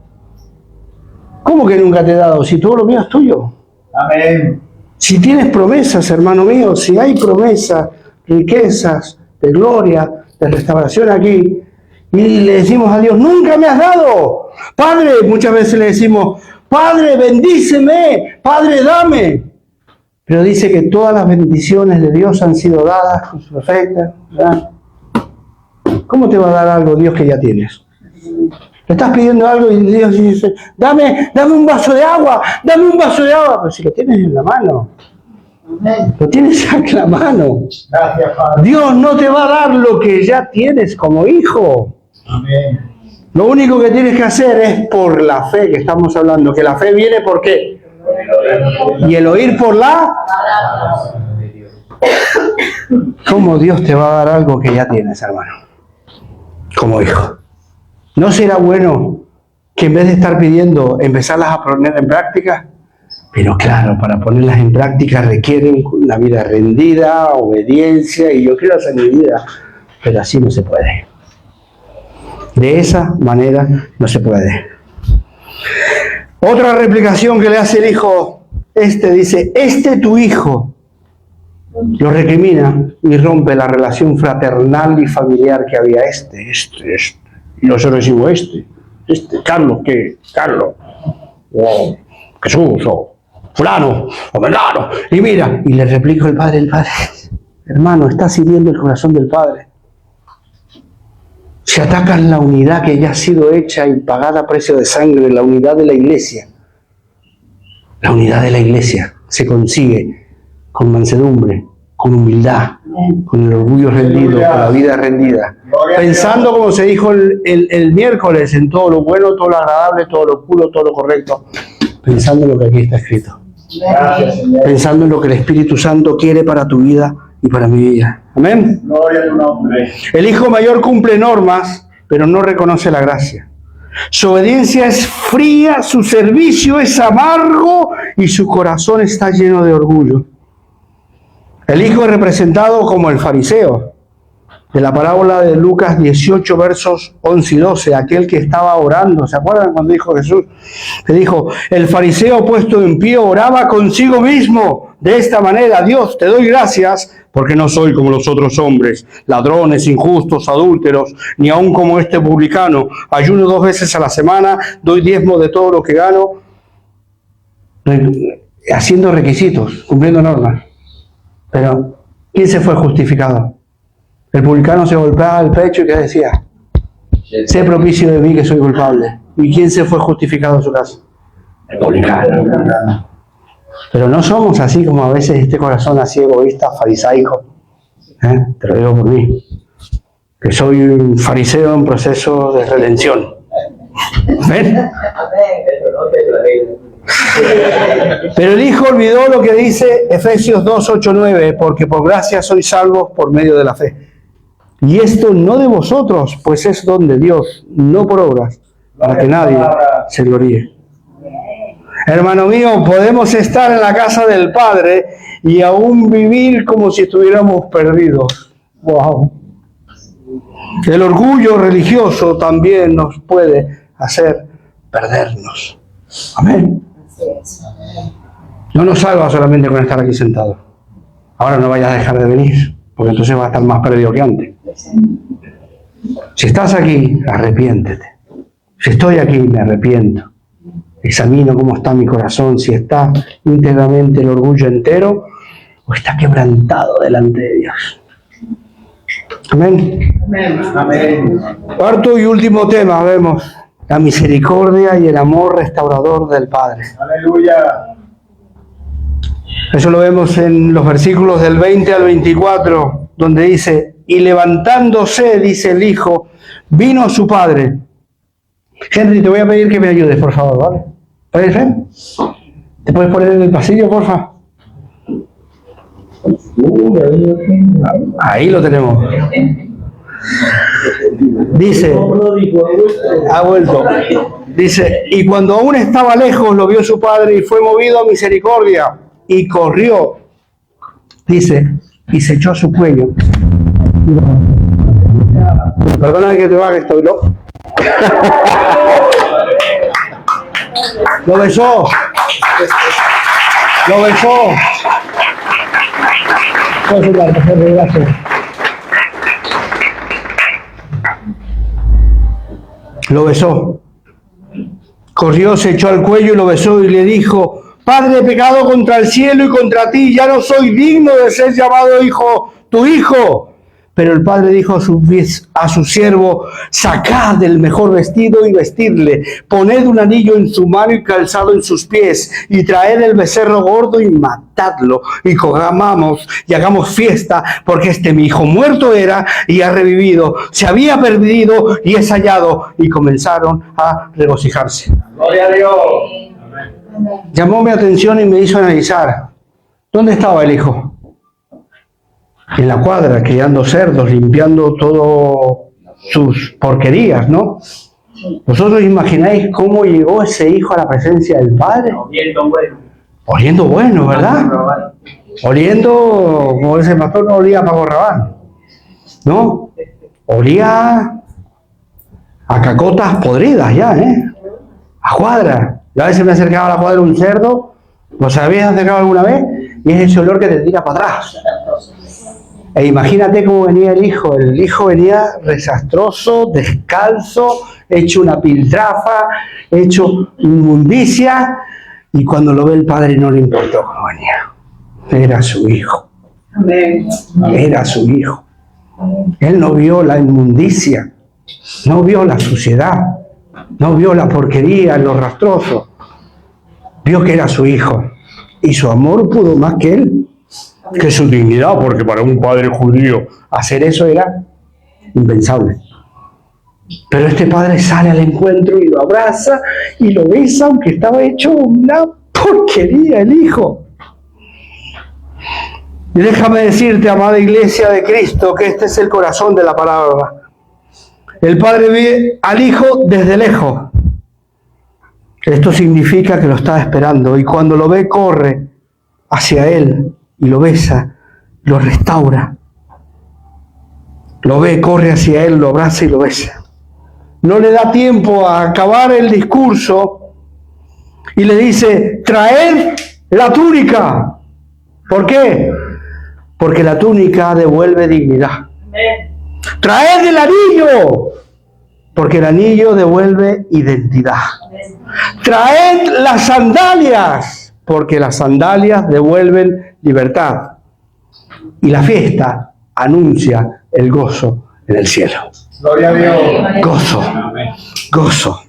¿Cómo que nunca te he dado? Si todo lo mío es tuyo.
Amén.
Si tienes promesas, hermano mío, si hay promesas, riquezas, de gloria, de restauración aquí, y le decimos a Dios, nunca me has dado. Padre, muchas veces le decimos, Padre, bendíceme, Padre, dame. Pero dice que todas las bendiciones de Dios han sido dadas con su perfecta, ¿verdad? ¿Cómo te va a dar algo Dios que ya tienes? Le estás pidiendo algo y Dios dice, dame un vaso de agua, dame un vaso de agua. Pero si lo tienes en la mano, lo tienes aquí en la mano.
Gracias, Padre.
Dios no te va a dar lo que ya tienes como hijo.
Amén.
Lo único que tienes que hacer es por la fe que estamos hablando, que la fe viene por qué. Y el oír por la... ¿Cómo Dios te va a dar algo que ya tienes, hermano? Como hijo. ¿No será bueno que en vez de estar pidiendo, empezarlas a poner en práctica? Pero claro, para ponerlas en práctica requieren una vida rendida, obediencia, y yo quiero hacer mi vida, pero así no se puede. De esa manera no se puede. Otra replicación que le hace el hijo dice, tu hijo, lo recrimina y rompe la relación fraternal y familiar que había Y nosotros decimos, Carlos, ¿qué? Carlos, o Jesús, o fulano, o Mengano. Y mira, y le replico el padre, hermano, estás hiriendo el corazón del Padre. Se atacan la unidad que ya ha sido hecha y pagada a precio de sangre, la unidad de la iglesia. La unidad de la iglesia se consigue con mansedumbre, con humildad, con el orgullo rendido, con la vida rendida. Pensando, como se dijo el miércoles, en todo lo bueno, todo lo agradable, todo lo puro, todo lo correcto. Pensando en lo que aquí está escrito. Pensando en lo que el Espíritu Santo quiere para tu vida y para mi vida. Amén.
Gloria a tu nombre.
El hijo mayor cumple normas, pero no reconoce la gracia. Su obediencia es fría, su servicio es amargo y su corazón está lleno de orgullo. El hijo es representado como el fariseo de la parábola de Lucas 18, versos 11 y 12, aquel que estaba orando. ¿Se acuerdan cuando dijo Jesús? Que dijo, el fariseo puesto en pie oraba consigo mismo de esta manera: Dios, te doy gracias porque no soy como los otros hombres, ladrones, injustos, adúlteros, ni aun como este publicano. Ayuno 2 veces a la semana, doy diezmo de todo lo que gano, haciendo requisitos, cumpliendo normas. Pero, ¿quién se fue justificado? El publicano se golpeaba el pecho y ¿qué decía? Sé propicio de mí que soy culpable. ¿Y quién se fue justificado en su casa? El publicano. Pero no somos así como a veces este corazón así egoísta, farisaico. Te lo digo por mí. Que soy un fariseo en proceso de redención. ¿Ven? Pero el hijo olvidó lo que dice Efesios 2, 8, 9, porque por gracia sois salvos por medio de la fe. Y esto no de vosotros, pues es don de Dios, no por obras, para que nadie se gloríe. Hermano mío, podemos estar en la casa del Padre y aún vivir como si estuviéramos perdidos. ¡Wow! El orgullo religioso también nos puede hacer perdernos. Amén. No nos salva solamente con estar aquí sentado. Ahora no vayas a dejar de venir, porque entonces vas a estar más perdido que antes. Si estás aquí, arrepiéntete. Si estoy aquí, me arrepiento. Examino cómo está mi corazón, si está íntegramente el orgullo entero o está quebrantado delante de Dios. Amén.
Amén.
Cuarto y último tema, vemos la misericordia y el amor restaurador del Padre.
Aleluya.
Eso lo vemos en los versículos del 20 al 24, donde dice, y levantándose, dice el hijo, vino a su padre. Henry, te voy a pedir que me ayudes, por favor, ¿vale? ¿Puedes ver? ¿Te puedes poner en el pasillo, porfa? Ahí lo tenemos. Dice, ha vuelto. Dice, y cuando aún estaba lejos, lo vio su padre y fue movido a misericordia y corrió. Dice, y se echó a su cuello. Perdona que te baje, estoy loco. Lo besó. Lo besó. Lo besó. Corrió, se echó al cuello y lo besó y le dijo, Padre, he pecado contra el cielo y contra ti, ya no soy digno de ser llamado hijo, tu hijo. Pero el padre dijo a su siervo, sacad el mejor vestido y vestidle, poned un anillo en su mano y calzado en sus pies, y traed el becerro gordo y matadlo, y comamos y hagamos fiesta, porque mi hijo muerto era y ha revivido, se había perdido y es hallado. Y comenzaron a regocijarse.
Gloria a Dios.
Llamó mi atención y me hizo analizar, ¿dónde estaba el hijo? En la cuadra, criando cerdos, limpiando todo sus porquerías, ¿no? ¿Vosotros imagináis cómo llegó ese hijo a la presencia del Padre?
Oliendo bueno.
Oliendo bueno, ¿verdad? Oliendo, como dice el pastor, no olía a Paco Rabanne, ¿no? Olía a cacotas podridas ya, ¿eh? A cuadra. Yo a veces me acercaba a la cuadra un cerdo ¿Los habéis acercado alguna vez? Y es ese olor que te tira para atrás. E imagínate cómo venía el hijo. El hijo venía desastroso, descalzo, hecho una piltrafa, hecho inmundicia. Y cuando lo ve el padre no le importó cómo venía. Era su hijo. Era su hijo. Él no vio la inmundicia, no vio la suciedad, no vio la porquería, lo rastroso. Vio que era su hijo. Y su amor pudo más que él, que su dignidad, porque para un padre judío hacer eso era impensable. Pero este padre sale al encuentro y lo abraza y lo besa, aunque estaba hecho una porquería el hijo. Y déjame decirte, amada iglesia de Cristo, que este es el corazón de la palabra. El padre ve al hijo desde lejos. Esto significa que lo está esperando, y cuando lo ve corre hacia él y lo besa, lo restaura. Lo ve, corre hacia él, lo abraza y lo besa. No le da tiempo a acabar el discurso y le dice: traed la túnica. ¿Por qué? Porque la túnica devuelve dignidad. Traed el anillo, porque el anillo devuelve identidad. Traed las sandalias, porque las sandalias devuelven libertad. Y la fiesta anuncia el gozo en el cielo.
Gloria a Dios.
Gozo, gozo.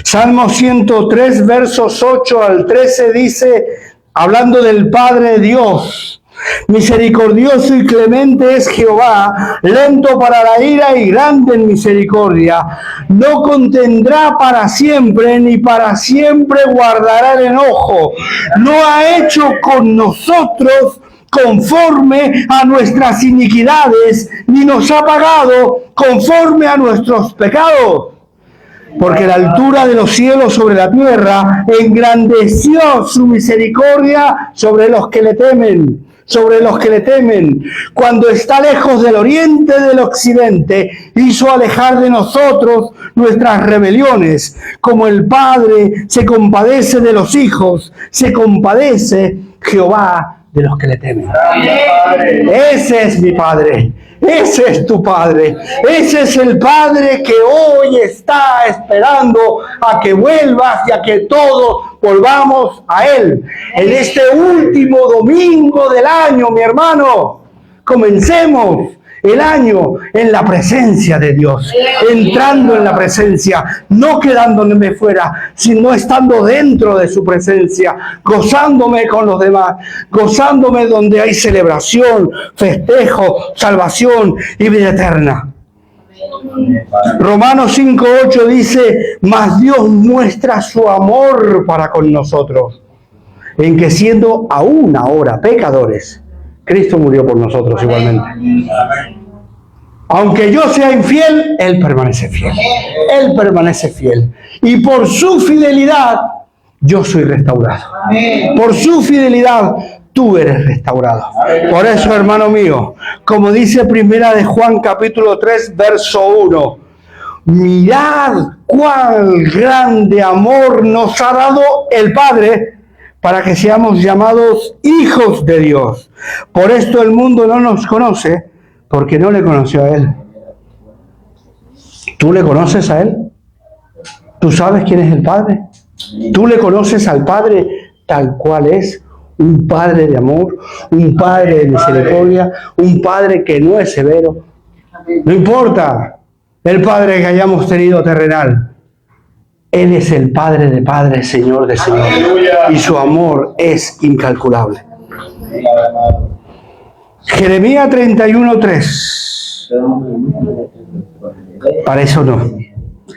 Salmo 103, versos 8 al 13 dice, hablando del Padre Dios: misericordioso y clemente es Jehová, lento para la ira y grande en misericordia. No contendrá para siempre, ni para siempre guardará el enojo. No ha hecho con nosotros conforme a nuestras iniquidades, ni nos ha pagado conforme a nuestros pecados. Porque la altura de los cielos sobre la tierra engrandeció su misericordia sobre los que le temen. Sobre los que le temen. Cuando está lejos del oriente del occidente, hizo alejar de nosotros nuestras rebeliones. Como el Padre se compadece de los hijos, se compadece Jehová de los que le temen. Ese es mi Padre. Ese es tu Padre. Ese es el Padre que hoy está esperando a que vuelvas y a que todos volvamos a Él. En este último domingo del año, mi hermano, comencemos el año en la presencia de Dios, entrando en la presencia, no quedándome fuera, sino estando dentro de su presencia, gozándome con los demás, gozándome donde hay celebración, festejo, salvación y vida eterna. Romanos 5:8 dice: mas Dios muestra su amor para con nosotros, en que siendo aún ahora pecadores, Cristo murió por nosotros igualmente. Aunque yo sea infiel, Él permanece fiel. Él permanece fiel. Y por su fidelidad, yo soy restaurado. Por su fidelidad, tú eres restaurado. Por eso, hermano mío, como dice Primera de Juan capítulo 3, verso 1, mirad cuán grande amor nos ha dado el Padre para que seamos llamados hijos de Dios. Por esto el mundo no nos conoce, porque no le conoció a Él. ¿Tú le conoces a Él? ¿Tú sabes quién es el Padre? ¿Tú le conoces al Padre tal cual es? Un Padre de amor, un Padre de misericordia, un Padre que no es severo. No importa el Padre que hayamos tenido terrenal. Él es el Padre de padres, Señor de señores. Y su amor es incalculable. Jeremías 31:3. Para eso no.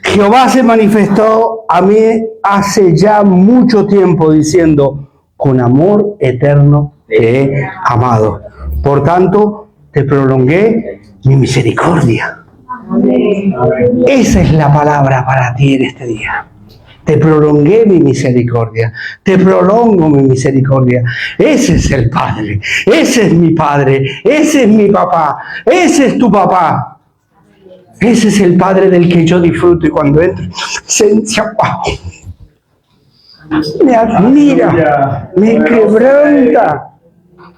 Jehová se manifestó a mí hace ya mucho tiempo diciendo: con amor eterno te he amado. Por tanto, te prolongué mi misericordia. Esa es la palabra para ti en este día. Te prolongué mi misericordia. Te prolongo mi misericordia. Ese es el Padre. Ese es mi Padre. Ese es mi papá. Ese es tu papá. Ese es el Padre del que yo disfruto. Y cuando entro en su presencia, ¡wow! me admira, me quebranta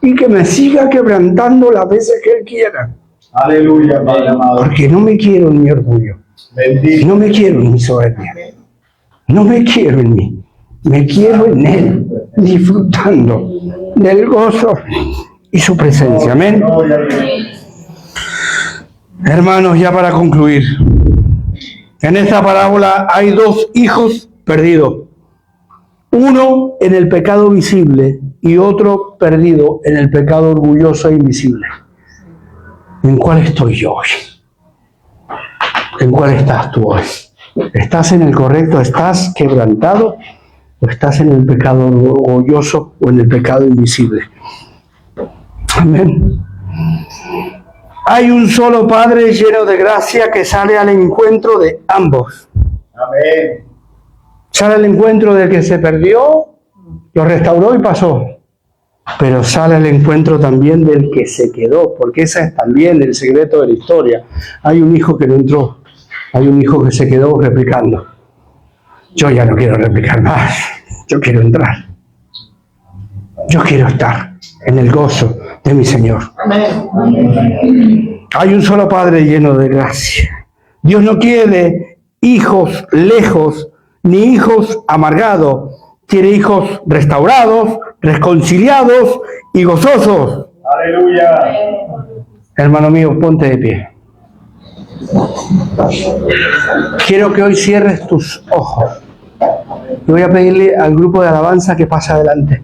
y que me siga quebrantando las veces que Él quiera.
Aleluya, Padre amado.
Porque no me quiero en mi orgullo,
Bendito.
no me quiero en mi soberbia, no me quiero en mí, me quiero en Él, disfrutando del gozo y su presencia. Amén.
Gloria a Dios.
Hermanos, ya para concluir, en esta parábola hay dos hijos perdidos. Uno en el pecado visible y otro perdido en el pecado orgulloso e invisible. ¿En cuál estoy yo hoy? ¿En cuál estás tú hoy? ¿Estás en el correcto? ¿Estás quebrantado? ¿O estás en el pecado orgulloso o en el pecado invisible? Amén. Hay un solo Padre lleno de gracia que sale al encuentro de ambos.
Amén.
Sale al encuentro del que se perdió, lo restauró y pasó. Pero sale al encuentro también del que se quedó, porque ese es también el secreto de la historia. Hay un hijo que no entró, hay un hijo que se quedó replicando. Yo ya no quiero replicar más, yo quiero entrar. Yo quiero estar en el gozo de mi Señor. Hay un solo Padre lleno de gracia. Dios no quiere hijos lejos, ni hijos amargados. Quiere hijos restaurados, reconciliados y gozosos.
Aleluya.
Hermano mío, ponte de pie. Quiero que hoy cierres tus ojos. Y voy a pedirle al grupo de alabanza que pase adelante.